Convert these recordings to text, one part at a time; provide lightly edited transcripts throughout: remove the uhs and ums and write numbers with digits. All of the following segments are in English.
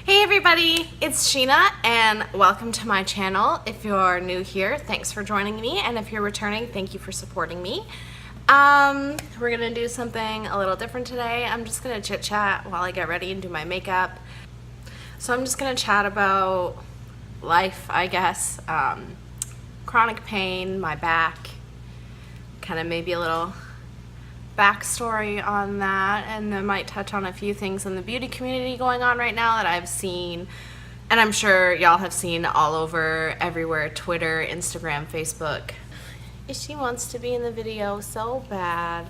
Hey everybody, it's Sheena and welcome to my channel. If you're new here, thanks for joining me, and if you're returning, thank you for supporting me. We're gonna do something a little different today. I'm just gonna chit chat while I get ready and do my makeup. So I'm just gonna chat about life, I guess, chronic pain, my back, kind of maybe a little backstory on that, and I might touch on a few things in the beauty community going on right now that I've seen, and I'm sure y'all have seen all over, everywhere, Twitter, Instagram, Facebook. She wants to be in the video so bad.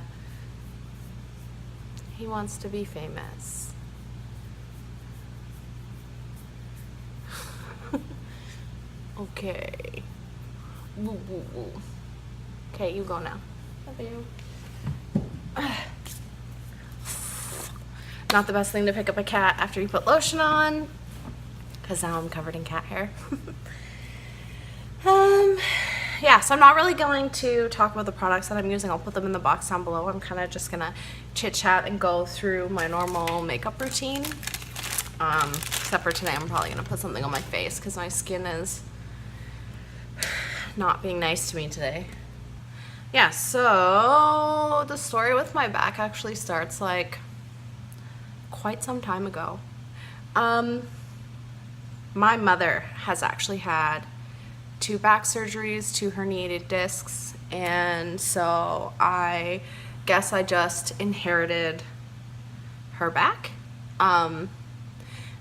He wants to be famous. Okay. Woo, woo, woo. Okay, you go now. Love you. Not the best thing to pick up a cat after you put lotion on, because now I'm covered in cat hair. Yeah, so I'm not really going to talk about the products that I'm using. I'll put them in the box down below. I'm kind of just gonna chit chat and go through my normal makeup routine. Except for today, I'm probably gonna put something on my face because my skin is not being nice to me today. Yeah, so the story with my back actually starts like quite some time ago. My mother has actually had 2 back surgeries, 2 herniated discs, and so I guess I just inherited her back.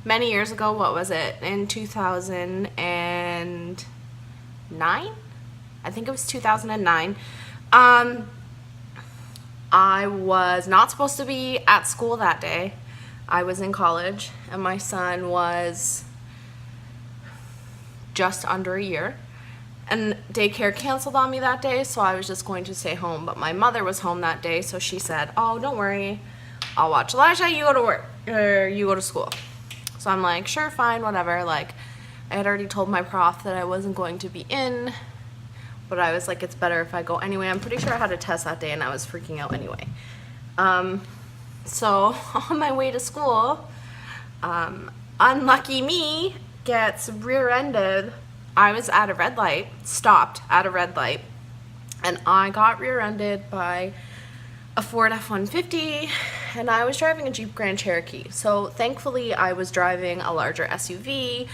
Many years ago, what was it, in 2009? I think it was 2009. I was not supposed to be at school that day. I was in college, and my son was just under a year. And daycare canceled on me that day, so I was just going to stay home. But my mother was home that day, so she said, "Oh, don't worry, I'll watch Lash, you go to work, or you go to school." So I'm like, sure, fine, whatever. Like, I had already told my prof that I wasn't going to be in, but I was like, it's better if I go anyway. I'm pretty sure I had a test that day and I was freaking out anyway. So on my way to school, unlucky me gets rear-ended. I was at a red light, stopped at a red light, and I got rear-ended by a Ford F-150, and I was driving a Jeep Grand Cherokee. So thankfully I was driving a larger SUV,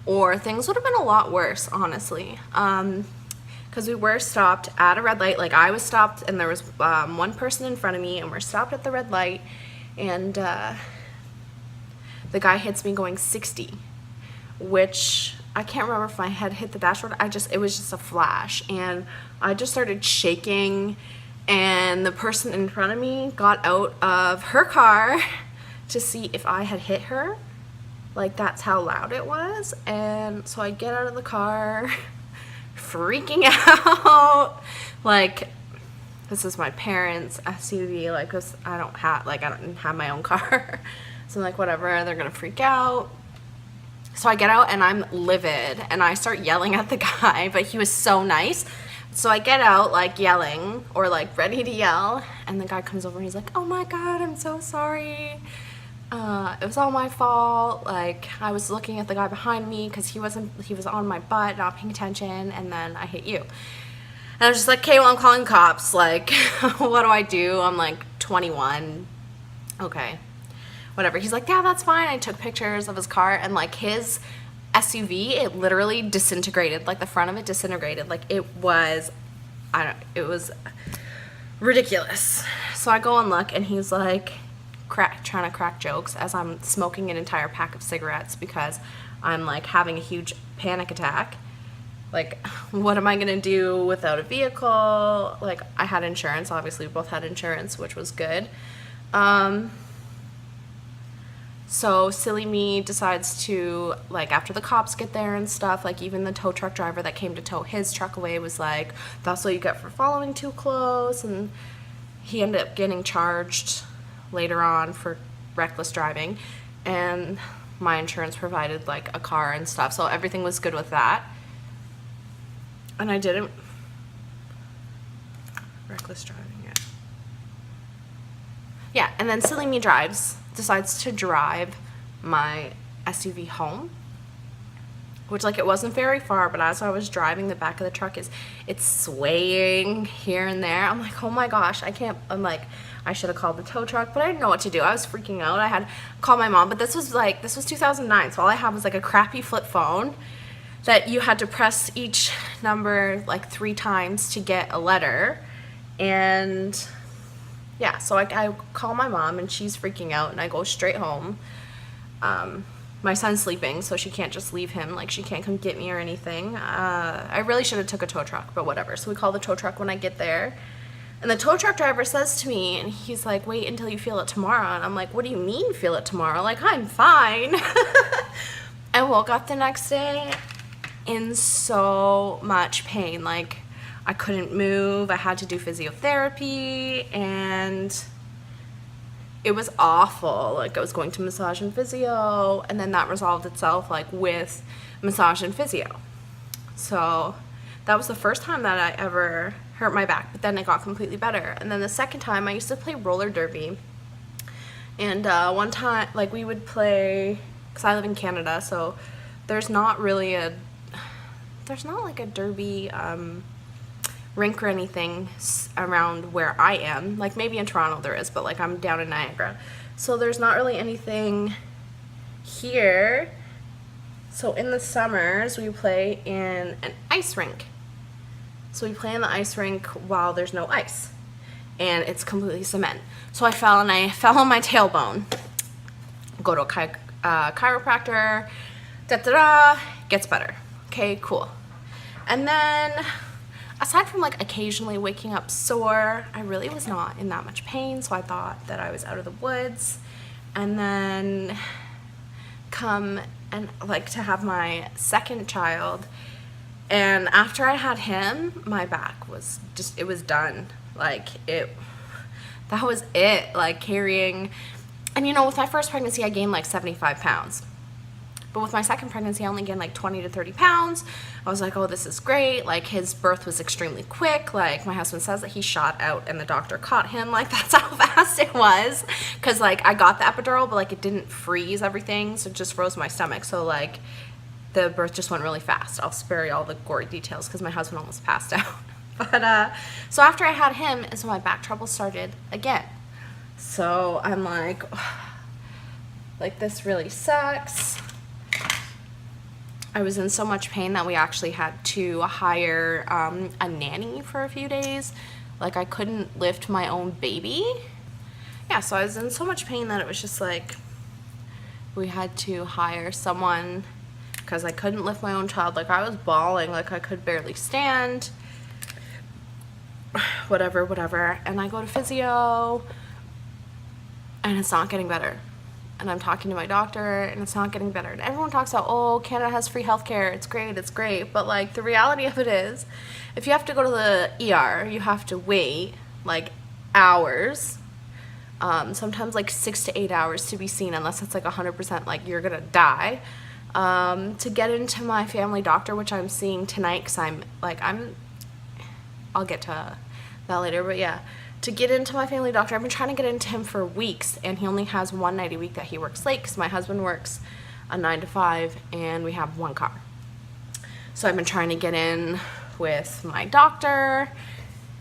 or things would have been a lot worse, honestly. Because we were stopped at a red light. Like, I was stopped and there was one person in front of me, and we're stopped at the red light, and the guy hits me going 60, which I can't remember if my head hit the dashboard. It was just a flash, and I just started shaking, and the person in front of me got out of her car to see if I had hit her. Like, that's how loud it was. And so I get out of the car freaking out. Like, this is my parents' SUV. Like, I don't have my own car. So I'm like, whatever, they're gonna freak out. So I get out and I'm livid, and I start yelling at the guy, but he was so nice. So I get out, like, yelling, or like ready to yell, and the guy comes over and he's like, "Oh my God, I'm so sorry. It was all my fault. Like, I was looking at the guy behind me because he was on my butt, not paying attention, and then I hit you." And I was just like, "Okay, well, I'm calling cops. Like, what do I do? I'm like 21. Okay, whatever." He's like, "Yeah, that's fine." I took pictures of his car, and like his SUV, it literally disintegrated. Like, the front of it disintegrated. Like, it was ridiculous. So I go and look, and he's like trying to crack jokes as I'm smoking an entire pack of cigarettes because I'm like having a huge panic attack. Like, what am I gonna do without a vehicle? Like, I had insurance. Obviously, we both had insurance, which was good. So silly me decides to, like, after the cops get there and stuff, like, even the tow truck driver that came to tow his truck away was like, "That's what you get for following too close," and he ended up getting charged later on for reckless driving, and my insurance provided like a car and stuff, so everything was good with that. And I didn't reckless driving, yeah, and then silly me decides to drive my SUV home, which like it wasn't very far, but as I was driving, the back of the truck it's swaying here and there. I'm like, oh my gosh, I'm like, I should have called the tow truck, but I didn't know what to do. I was freaking out. I had to call my mom, but this was 2009, so all I had was like a crappy flip phone that you had to press each number like 3 times to get a letter. And yeah, so I call my mom and she's freaking out, and I go straight home. My son's sleeping, so she can't just leave him, like she can't come get me or anything. I really should have took a tow truck, but whatever. So we call the tow truck when I get there, and the tow truck driver says to me, and he's like, wait until you feel it tomorrow. And I'm like, what do you mean feel it tomorrow? Like, I'm fine. I woke up the next day in so much pain. Like, I couldn't move. I had to do physiotherapy, and it was awful. Like, I was going to massage and physio, and then that resolved itself like with massage and physio. So that was the first time that I ever hurt my back, but then it got completely better. And then the second time, I used to play roller derby, and one time, like, we would play, because I live in Canada, so there's not like a derby rink or anything around where I am. Like, maybe in Toronto there is, but like I'm down in Niagara, so there's not really anything here. So in the summers we play in an ice rink. So we play in the ice rink while there's no ice, and it's completely cement. So I fell on my tailbone. Go to a chiropractor, gets better. Okay, cool. And then aside from like occasionally waking up sore, I really was not in that much pain, so I thought that I was out of the woods. And then come and like to have my second child, and after I had him, my back was just, it was done. Like, that was it, like carrying. And you know, with my first pregnancy I gained like 75 pounds. But with my second pregnancy, I only gained like 20 to 30 pounds. I was like, oh, this is great. Like, his birth was extremely quick. Like, my husband says that he shot out and the doctor caught him. Like, that's how fast it was. Because, like, I got the epidural, but, like, it didn't freeze everything. So it just froze my stomach. So, like, the birth just went really fast. I'll spare you all the gory details because my husband almost passed out. But, so after I had him is when my back trouble started again. So I'm like, this really sucks. I was in so much pain that we actually had to hire a nanny for a few days. Like, I couldn't lift my own baby. Yeah, so I was in so much pain that it was just like we had to hire someone because I couldn't lift my own child. Like, I was bawling, like I could barely stand. Whatever. And I go to physio, and it's not getting better. And I'm talking to my doctor, and it's not getting better. And everyone talks about, oh, Canada has free healthcare. It's great. But, like, the reality of it is, if you have to go to the ER, you have to wait, like, hours. Sometimes, like, 6 to 8 hours to be seen, unless it's, like, 100%, like, you're gonna die. To get into my family doctor, which I'm seeing tonight, because I'll get to that later, but yeah. To get into my family doctor, I've been trying to get into him for weeks, and he only has one night a week that he works late because my husband works a 9 to 5 and we have one car. So I've been trying to get in with my doctor,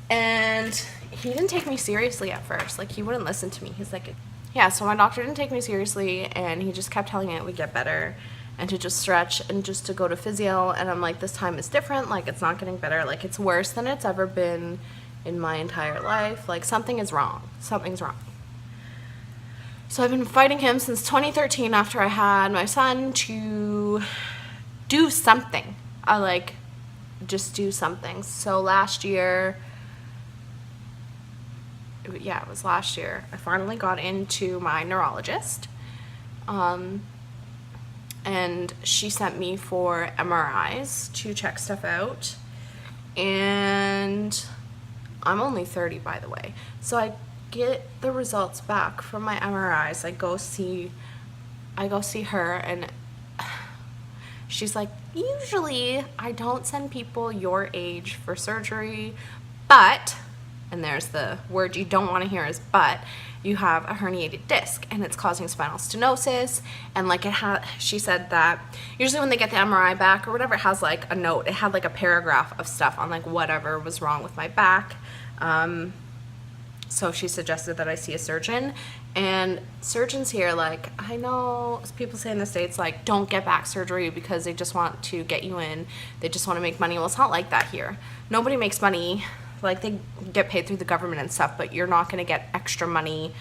and he didn't take me seriously at first. Like, he wouldn't listen to me. He's like, yeah, so my doctor didn't take me seriously, and he just kept telling me it would get better and to just stretch and just to go to physio. And I'm like, this time is different. Like, it's not getting better. Like, it's worse than it's ever been in my entire life. Like, something's wrong. So I've been fighting him since 2013 after I had my son to do something. Just do something. So last year, it was last year, I finally got into my neurologist. And she sent me for MRIs to check stuff out. And I'm only 30, by the way. So I get the results back from my MRIs. I go see her, and she's like, usually I don't send people your age for surgery, but, and there's the word you don't want to hear is but, you have a herniated disc and it's causing spinal stenosis. And like she said that usually when they get the MRI back or whatever, it has like a note. It had like a paragraph of stuff on like whatever was wrong with my back. So she suggested that I see a surgeon. And surgeons here, like, I know people say in the States, like, don't get back surgery because they just want to get you in. They just want to make money. Well, it's not like that here. Nobody makes money. Like, they get paid through the government and stuff, but you're not going to get extra money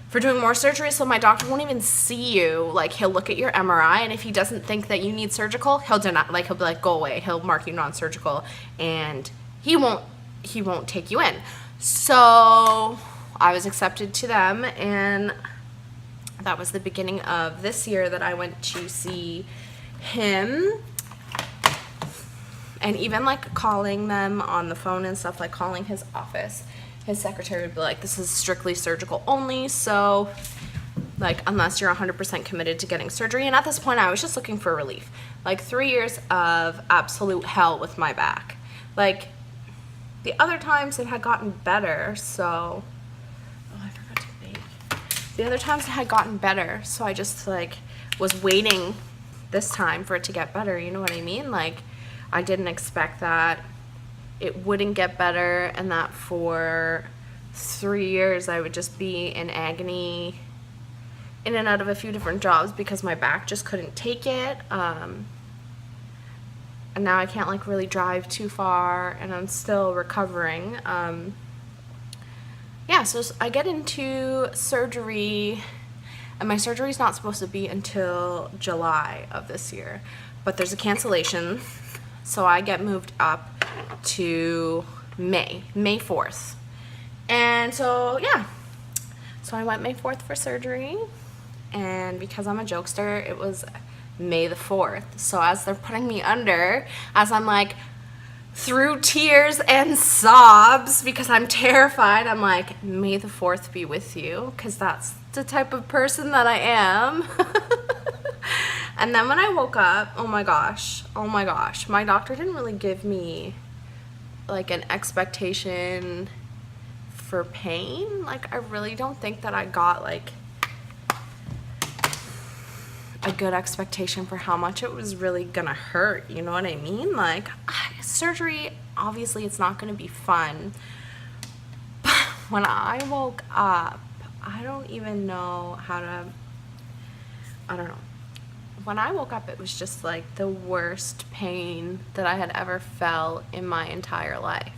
for doing more surgery. So my doctor won't even see you. Like, he'll look at your MRI, and if he doesn't think that you need surgical, he'll deny. Like, he'll be like, go away. He'll mark you non-surgical, and he won't take you in. So I was accepted to them, and that was the beginning of this year that I went to see him. And even like calling them on the phone and stuff, like calling his office, his secretary would be like, this is strictly surgical only, so like unless you're 100% committed to getting surgery. And at this point I was just looking for relief. Like 3 years of absolute hell with my back. Like the other times it had gotten better, so I forgot to bake. The other times it had gotten better, so I just like was waiting this time for it to get better, you know what I mean? Like I didn't expect that it wouldn't get better and that for 3 years I would just be in agony in and out of a few different jobs because my back just couldn't take it. And now I can't like really drive too far and I'm still recovering. Yeah, so I get into surgery and my surgery is not supposed to be until July of this year, but there's a cancellation. So I get moved up to May 4th. And so, yeah. So I went May 4th for surgery. And because I'm a jokester, it was May the 4th. So as they're putting me under, as I'm like through tears and sobs because I'm terrified, I'm like, May the 4th be with you. Because that's the type of person that I am. And then when I woke up, oh my gosh, my doctor didn't really give me like an expectation for pain. Like I really don't think that I got like a good expectation for how much it was really gonna hurt, you know what I mean? Like surgery, obviously it's not gonna be fun, but when I woke up, I don't even know how to, I don't know. When I woke up, it was just like the worst pain that I had ever felt in my entire life.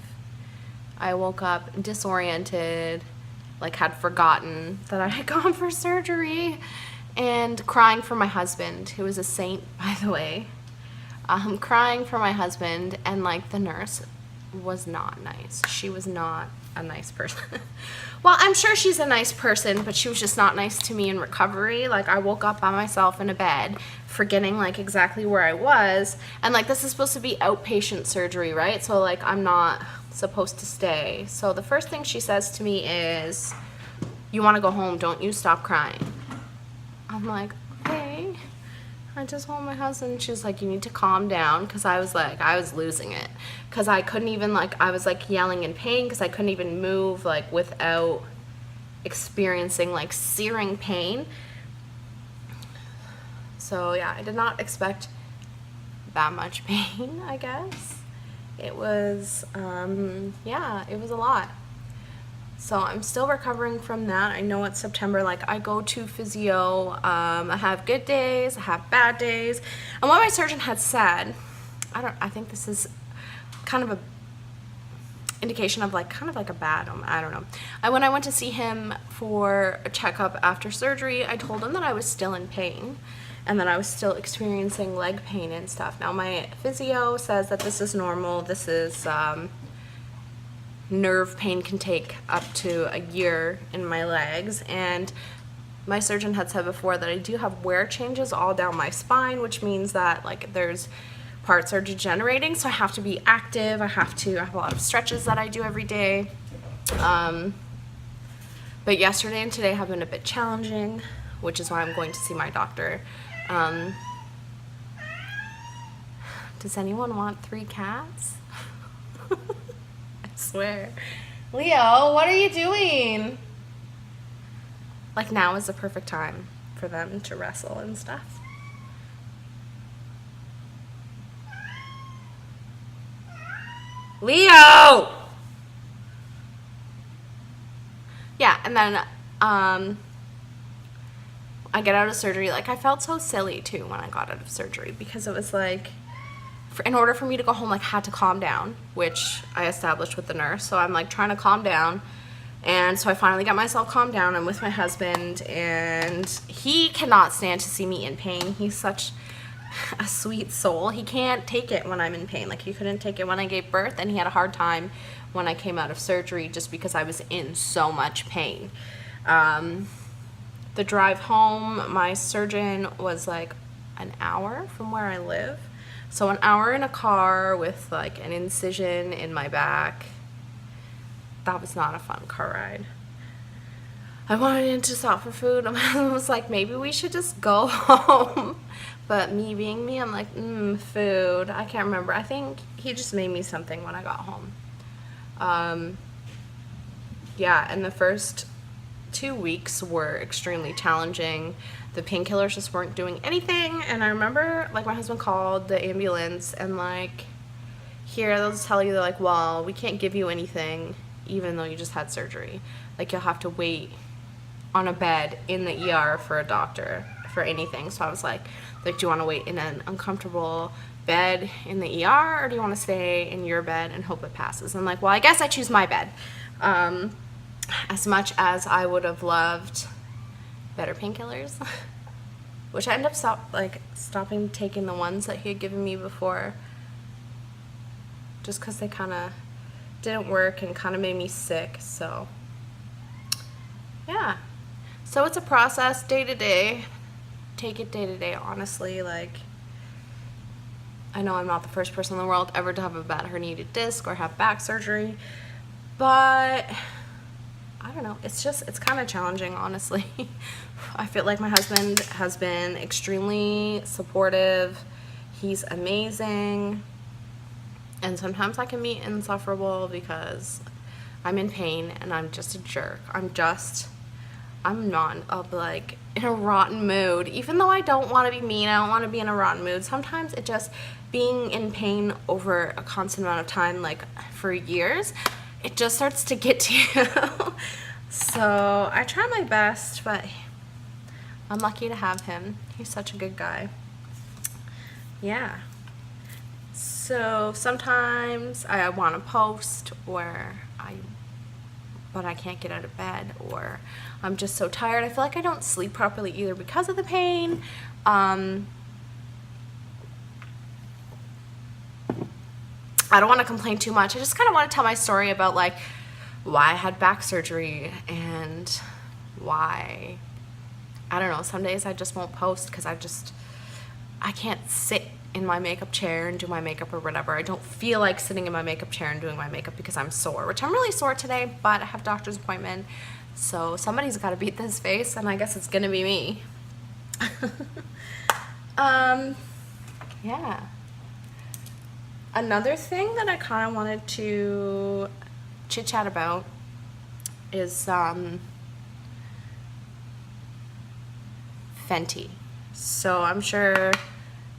I woke up disoriented, like had forgotten that I had gone for surgery, and crying for my husband, who is a saint, by the way. Crying for my husband, and like the nurse was not nice. She was not a nice person. Well, I'm sure she's a nice person, but she was just not nice to me in recovery. Like I woke up by myself in a bed, forgetting like exactly where I was, and like this is supposed to be outpatient surgery, right? So like I'm not supposed to stay. So the first thing she says to me is, you want to go home, don't you? Stop crying. I'm like, okay, I just want my husband. She's like, you need to calm down, because I was losing it, because I couldn't even like, I was like yelling in pain because I couldn't even move like without experiencing like searing pain. So yeah, I did not expect that much pain, I guess. It was, yeah, it was a lot. So I'm still recovering from that. I know it's September, like I go to physio, I have good days, I have bad days. And what my surgeon had said, I think this is kind of a indication of like, kind of like a bad, I don't know. When I went to see him for a checkup after surgery, I told him that I was still in pain and that I was still experiencing leg pain and stuff. Now my physio says that this is normal. This is, nerve pain can take up to a year in my legs, and my surgeon had said before that I do have wear changes all down my spine, which means that like there's parts are degenerating, so I have to be active. I have a lot of stretches that I do every day. But yesterday and today have been a bit challenging, which is why I'm going to see my doctor. Does anyone want 3 cats? I swear. Leo, what are you doing? Like, now is the perfect time for them to wrestle and stuff. Leo! Yeah, and then I get out of surgery. Like, I felt so silly too when I got out of surgery, because it was like, in order for me to go home, like, I had to calm down, which I established with the nurse. So I'm like trying to calm down, and so I finally got myself calmed down. I'm with my husband, and he cannot stand to see me in pain. He's such a sweet soul. He can't take it when I'm in pain. Like, he couldn't take it when I gave birth, and he had a hard time when I came out of surgery just because I was in so much pain. The drive home, my surgeon was like an hour from where I live. So an hour in a car with like an incision in my back. That was not a fun car ride. I wanted to stop for food. I was like, maybe we should just go home. But me being me, I'm like, food. I can't remember. I think he just made me something when I got home. Yeah, and the first 2 weeks were extremely challenging. The painkillers just weren't doing anything, and I remember, like, my husband called the ambulance, and, like, here, they'll just tell you, they're like, well, we can't give you anything, even though you just had surgery. Like, you'll have to wait on a bed in the ER for a doctor for anything. So I was like, do you want to wait in an uncomfortable bed in the ER, or do you want to stay in your bed and hope it passes? I'm like, well, I guess I choose my bed. As much as I would have loved better painkillers, which I ended up stopping taking the ones that he had given me before, just because they kind of didn't work and kind of made me sick. So yeah, so it's a process, day to day. Take it day to day, honestly. Like, I know I'm not the first person in the world ever to have a bad herniated disc or have back surgery, but I don't know, it's kind of challenging, honestly. I feel like my husband has been extremely supportive. He's amazing. And sometimes I can be insufferable because I'm in pain and I'm just a jerk. I'm not like in a rotten mood. Even though I don't want to be mean, I don't want to be in a rotten mood. Sometimes it just, being in pain over a constant amount of time, like for years, it just starts to get to you. So I try my best, but I'm lucky to have him. He's such a good guy. Yeah. So sometimes I want to post, but I can't get out of bed, or I'm just so tired. I feel like I don't sleep properly either because of the pain. I don't want to complain too much. I just kind of want to tell my story about like why I had back surgery and why, I don't know, some days I just won't post because I can't sit in my makeup chair and do my makeup or whatever. I don't feel like sitting in my makeup chair and doing my makeup because I'm sore, which I'm really sore today, but I have a doctor's appointment, so somebody's got to beat this face, and I guess it's gonna be me. Yeah. Another thing that I kind of wanted to chit chat about is Fenty. So I'm sure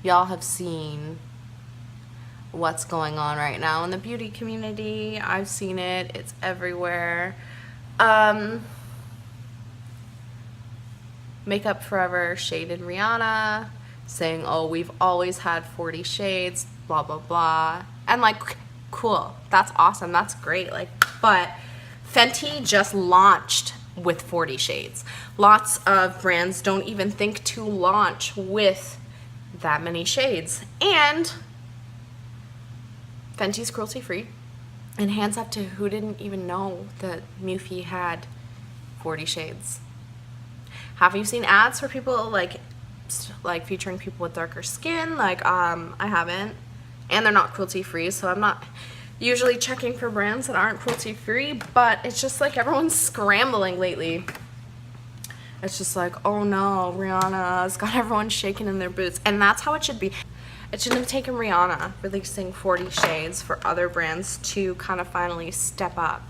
y'all have seen what's going on right now in the beauty community. I've seen it. It's everywhere. Makeup Forever shaded Rihanna, saying, oh, we've always had 40 shades, blah, blah, blah. And like, cool. That's awesome. That's great. Like, but Fenty just launched with 40 shades. Lots of brands don't even think to launch with that many shades. And Fenty's cruelty free. And hands up to who didn't even know that Mufi had 40 shades. Have you seen ads for people like featuring people with darker skin? Like, I haven't. And they're not cruelty free, so I'm not usually checking for brands that aren't cruelty free, but it's just like everyone's scrambling lately. It's just like, oh no, Rihanna's got everyone shaking in their boots. And that's how it should be. It shouldn't have taken Rihanna releasing 40 shades for other brands to kind of finally step up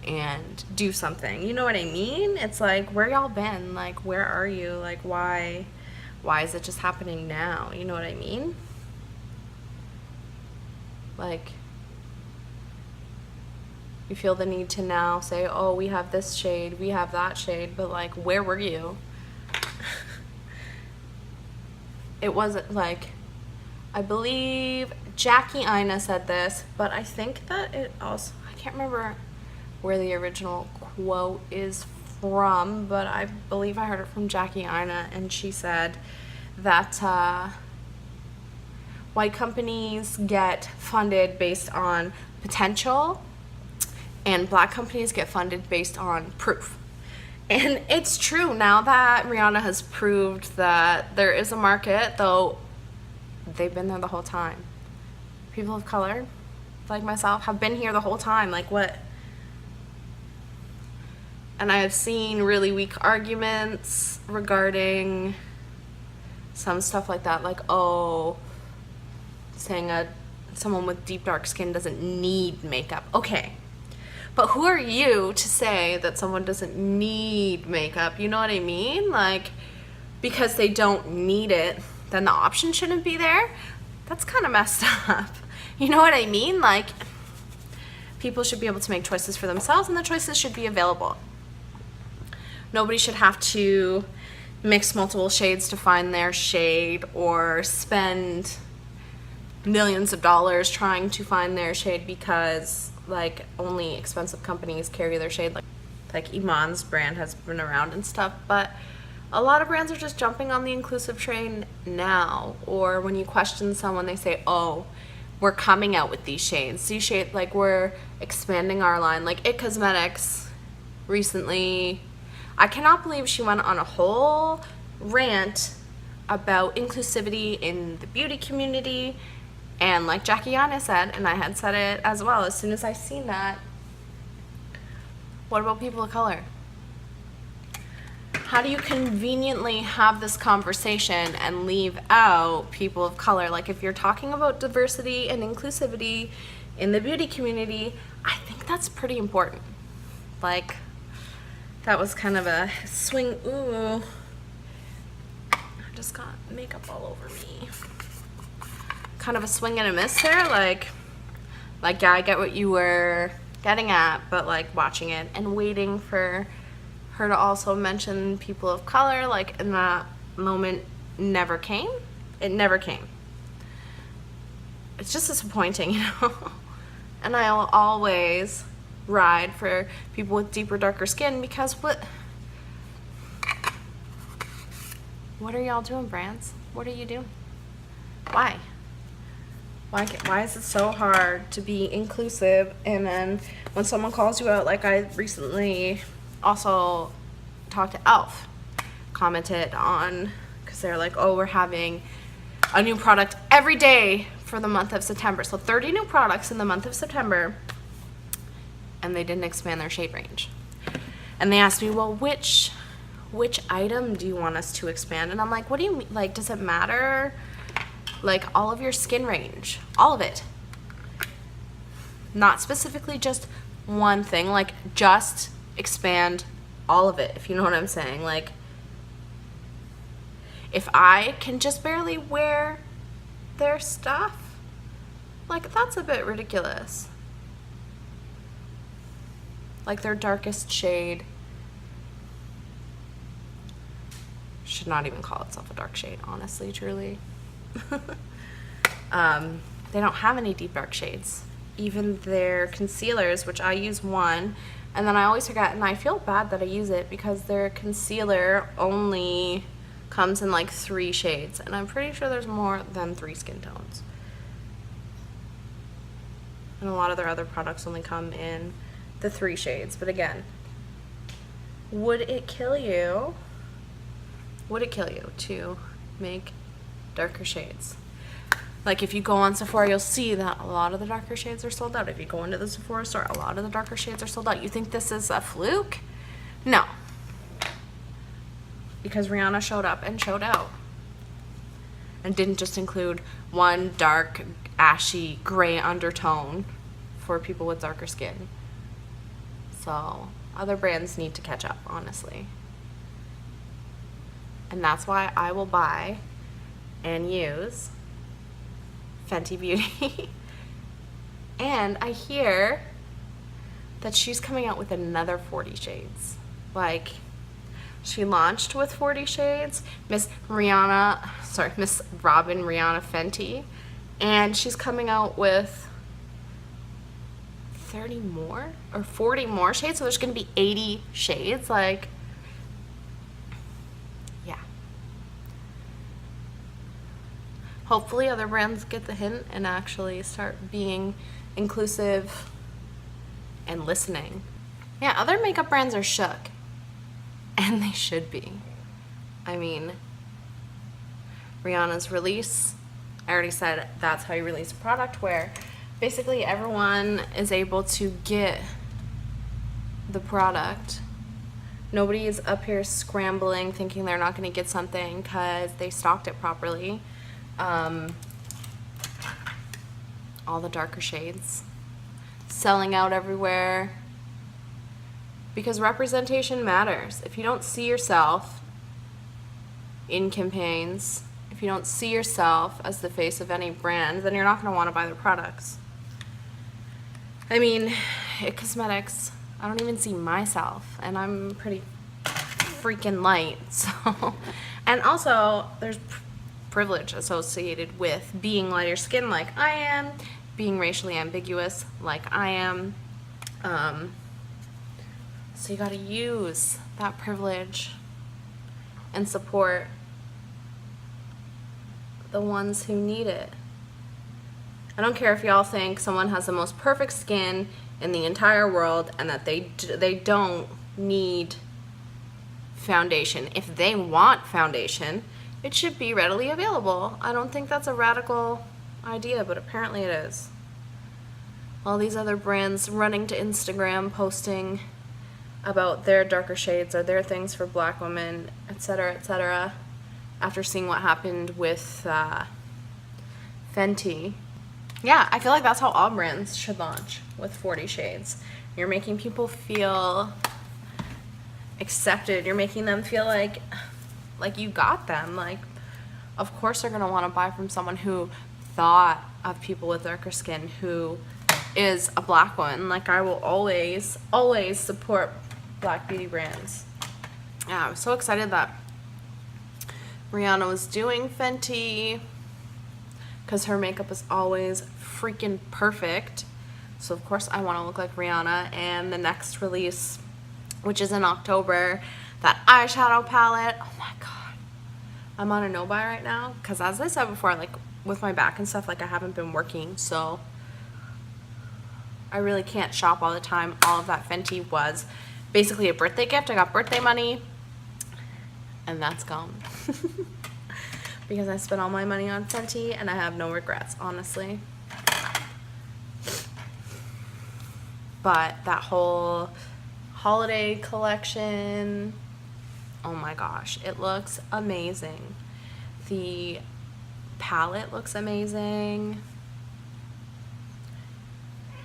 and do something. You know what I mean? It's like, where y'all been? Like, where are you? Like, why is it just happening now? You know what I mean? Like, you feel the need to now say, oh, we have this shade, we have that shade, but like, where were you? It wasn't like, I believe Jackie Ina said this, but I think that it also, I can't remember where the original quote is from, but I believe I heard it from Jackie Ina, and she said that white companies get funded based on potential, and black companies get funded based on proof. And it's true now that Rihanna has proved that there is a market, though they've been there the whole time. People of color, like myself, have been here the whole time. Like, what? And I have seen really weak arguments regarding some stuff like that. Like, oh, saying someone with deep dark skin doesn't need makeup. Okay. But who are you to say that someone doesn't need makeup? You know what I mean? Like, because they don't need it, then the option shouldn't be there? That's kind of messed up. You know what I mean? Like, people should be able to make choices for themselves, and the choices should be available. Nobody should have to mix multiple shades to find their shade, or spend millions of dollars trying to find their shade because like only expensive companies carry their shade. Like Iman's brand has been around and stuff, but a lot of brands are just jumping on the inclusive train now. Or when you question someone, they say, oh, we're coming out with these shades, like we're expanding our line. Like It Cosmetics recently, I cannot believe she went on a whole rant about inclusivity in the beauty community. And like Jackie Anna said, and I had said it as well, as soon as I seen that, what about people of color? How do you conveniently have this conversation and leave out people of color? Like, if you're talking about diversity and inclusivity in the beauty community, I think that's pretty important. Like, that was kind of a swing. Ooh, I just got makeup all over me. Kind of a swing and a miss there. Like yeah, I get what you were getting at, but like watching it and waiting for her to also mention people of color, like in that moment, never came. It never came. It's just disappointing, you know. And I'll always ride for people with deeper, darker skin, because what are y'all doing, brands? What are you doing? Why is it so hard to be inclusive? And then when someone calls you out, like I recently also talked to Elf, commented on, because they're like, oh, we're having a new product every day for the month of September. So 30 new products in the month of September, and they didn't expand their shade range. And they asked me, well, which item do you want us to expand? And I'm like, what do you mean? Like, does it matter? Like, all of your skin range, all of it. Not specifically just one thing, like just expand all of it, if you know what I'm saying. Like, if I can just barely wear their stuff, like, that's a bit ridiculous. Like, their darkest shade should not even call itself a dark shade, honestly, truly. They don't have any deep dark shades. Even their concealers, which I use one, and then I always forget, and I feel bad that I use it, because their concealer only comes in like 3 shades, and I'm pretty sure there's more than 3 skin tones. And a lot of their other products only come in the 3 shades. But again, would it kill you to make darker shades? Like, if you go on Sephora, you'll see that a lot of the darker shades are sold out. If you go into the Sephora store, a lot of the darker shades are sold out. You think this is a fluke? No. Because Rihanna showed up and showed out. And didn't just include one dark, ashy, gray undertone for people with darker skin. So other brands need to catch up, honestly. And that's why I will buy and use Fenty Beauty. And I hear that she's coming out with another 40 shades. Like, she launched with 40 shades, Miss Robin Rihanna Fenty, and she's coming out with 30 more or 40 more shades, so there's gonna be 80 shades. Like, yeah. Hopefully other brands get the hint and actually start being inclusive and listening. Yeah, other makeup brands are shook. And they should be. I mean, Rihanna's release, I already said that's how you release a product, where basically everyone is able to get the product. Nobody is up here scrambling thinking they're not going to get something because they stocked it properly. All the darker shades selling out everywhere. Because representation matters. If you don't see yourself in campaigns, if you don't see yourself as the face of any brand, then you're not going to want to buy their products. I mean, at cosmetics, I don't even see myself, and I'm pretty freaking light. So, and also, there's privilege associated with being lighter skin like I am, being racially ambiguous like I am. So you gotta use that privilege and support the ones who need it. I don't care if y'all think someone has the most perfect skin in the entire world and that they don't need foundation. If they want foundation, it should be readily available. I don't think that's a radical idea, but apparently it is. All these other brands running to Instagram posting about their darker shades or their things for black women, etc., after seeing what happened with Fenty. Yeah, I feel like that's how all brands should launch, with 40 shades. You're making people feel accepted. You're making them feel like you got them. Like, of course they're gonna want to buy from someone who thought of people with darker skin, who is a black woman. Like, I will always support black beauty brands. Yeah, I was so excited that Rihanna was doing Fenty because her makeup is always freaking perfect. So of course I want to look like Rihanna. And the next release, which is in October, that eyeshadow palette, oh my god, I'm on a no buy right now because, as I said before, like with my back and stuff, like I haven't been working, so I really can't shop all the time. All of that Fenty was basically a birthday gift. I got birthday money, and that's gone. Because I spent all my money on Fenty, and I have no regrets, honestly. But that whole holiday collection, oh my gosh, it looks amazing. The palette looks amazing.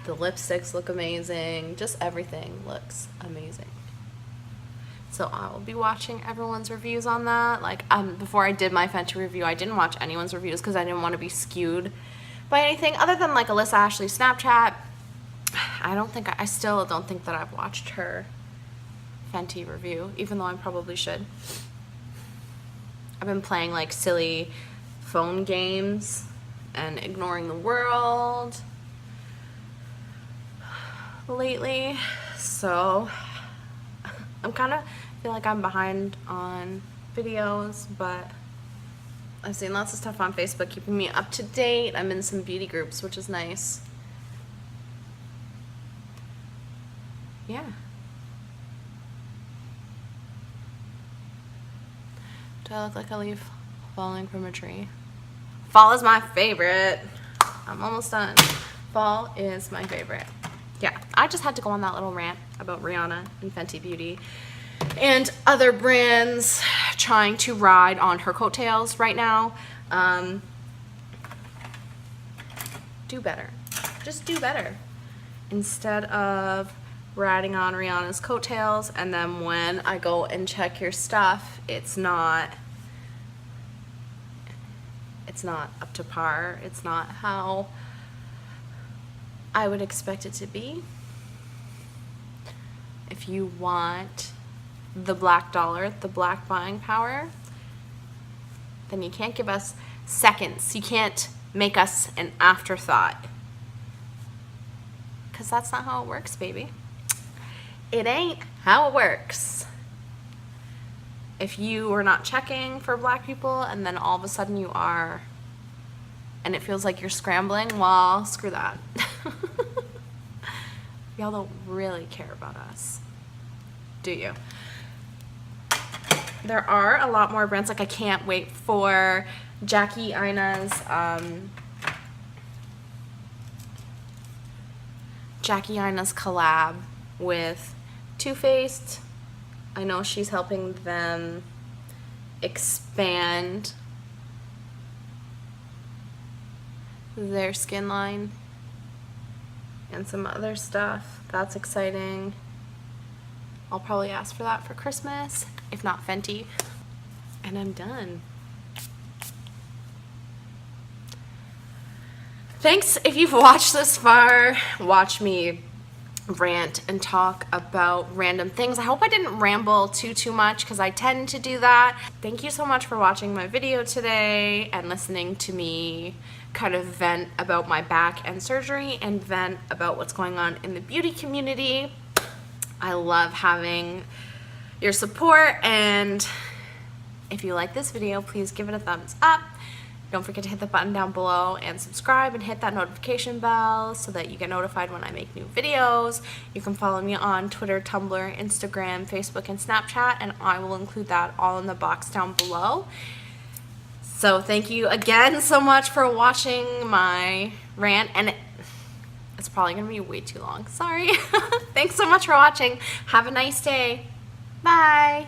The lipsticks look amazing. Just everything looks amazing. So I will be watching everyone's reviews on that. Like, before I did my Fenty review, I didn't watch anyone's reviews because I didn't want to be skewed by anything other than like Alyssa Ashley's Snapchat. I still don't think that I've watched her Fenty review, even though I probably should. I've been playing like silly phone games and ignoring the world lately, so I'm kind of feel like I'm behind on videos, but I've seen lots of stuff on Facebook keeping me up to date. I'm in some beauty groups, which is nice. Yeah. Do I look like a leaf falling from a tree? Fall is my favorite. I'm almost done. Fall is my favorite. Yeah, I just had to go on that little rant about Rihanna and Fenty Beauty and other brands trying to ride on her coattails right now. Do better. Just do better. Instead of riding on Rihanna's coattails, and then when I go and check your stuff, it's not up to par. It's not how I would expect it to be. If you want the black dollar, the black buying power, then you can't give us seconds. You can't make us an afterthought. Because that's not how it works, baby. It ain't how it works. If you are not checking for black people and then all of a sudden you are, and it feels like you're scrambling, well, screw that. Y'all don't really care about us, do you? There are a lot more brands. Like, I can't wait for Jackie Aina's collab with Too Faced. I know she's helping them expand their skin line and some other stuff. That's exciting. I'll probably ask for that for Christmas, if not Fenty. And I'm done. Thanks if you've watched this far. Watch me rant and talk about random things. I hope I didn't ramble too much, because I tend to do that. Thank you so much for watching my video today and listening to me kind of vent about my back and surgery and vent about what's going on in the beauty community. I love having your support, and if you like this video, please give it a thumbs up. Don't forget to hit the button down below and subscribe and hit that notification bell so that you get notified when I make new videos. You can follow me on Twitter, Tumblr, Instagram, Facebook, and Snapchat, and I will include that all in the box down below. So thank you again so much for watching my rant, and it's probably going to be way too long. Sorry. Thanks so much for watching. Have a nice day. Bye.